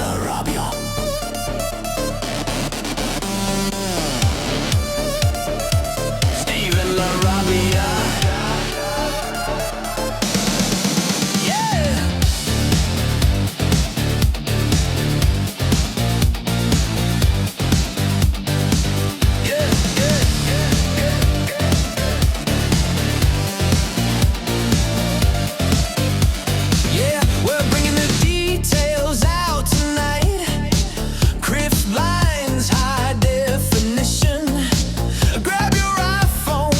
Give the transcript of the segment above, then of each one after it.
Rabia. Rabia. Yeah. Yeah, we're bringing the details out tonight. Crisp lines, high definition. Grab your iPhone,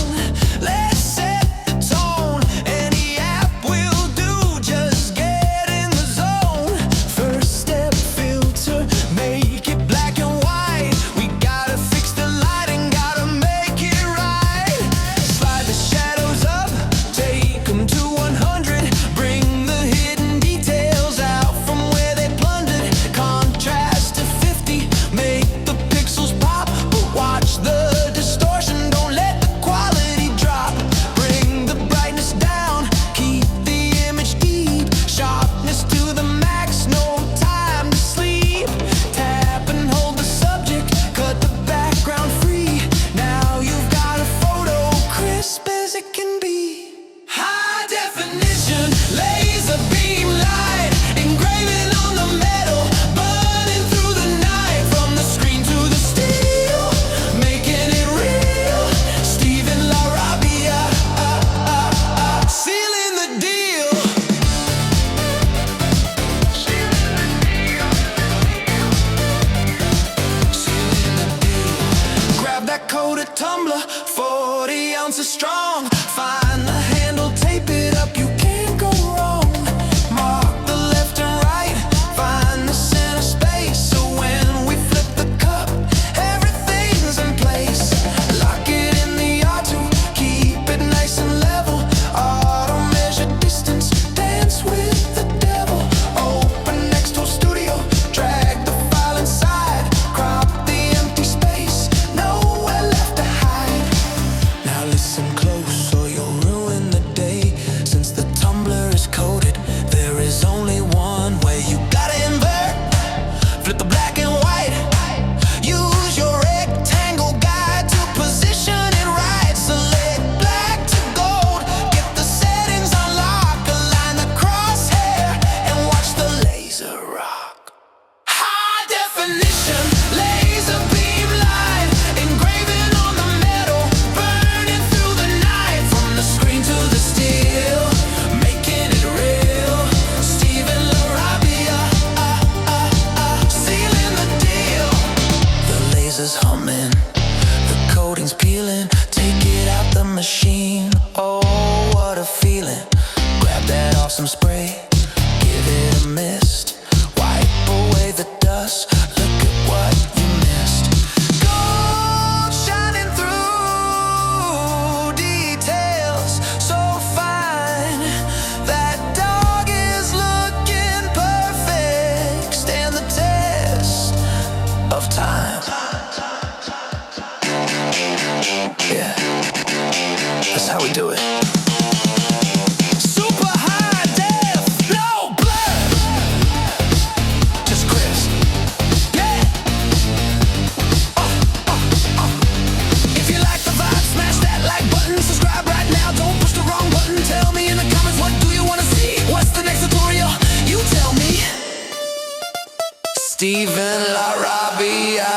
let's set the tone. Any app will do, just get in the zone. First step filter, make it black and white. We gotta fix the lighting, gotta make it right. Slide the shadows up, take them to 100. Bring the hidden details out from where they plundered. Contrast to 50, make the pixels pop. But watch the distortion, don't let the quality drop. Bring the brightness down, keep the image deep. Sharpness to the max, no time to sleep. Tap and hold the subject, cut the background free. Now you've got a photo crisp as it can be. High definition, laser beam light, engraving on the metal, burning through the night. From the screen to the steel, making it real. Steven La Rabia, sealing the deal. Sealing the deal. Grab that coat of Tumbler, 40 ounces strong. Find the handle, tape it up, you can't go wrong. Mark the left and right, find the center space. So when we flip the cup, everything's in place. Lock it in the R2, keep it nice and level. Auto measure distance, dance with the devil. Open xTool Studio, drag the file inside. Crop the empty space, nowhere left to hide. Now listen close or you'll ruin the day. Since the tumbler is coded, there is only one way. You gotta invert, flip the black and white. Use your rectangle guide to position it right. Select black to gold, get the settings unlocked. Align the crosshair and watch the laser rock. High definition, laser beam light, engraving on the metal, burning through the night. From the screen to the steel, making it real. Steven La Rabia, sealing the deal. The laser's humming, the coating's peeling. Take it out the machine, oh what a feeling. Grab that awesome spray, give it a mist. Wipe away the dust, look at what you missed. Gold shining through, details so fine. That dog is looking perfect, stand the test of time. Yeah, that's how we do it. Super high def, no blur, just crisp. Yeah. If you like the vibe, smash that like button. Subscribe right now, don't push the wrong button. Tell me in the comments, what do you wanna see? What's the next tutorial? You tell me. Steven La Rabia.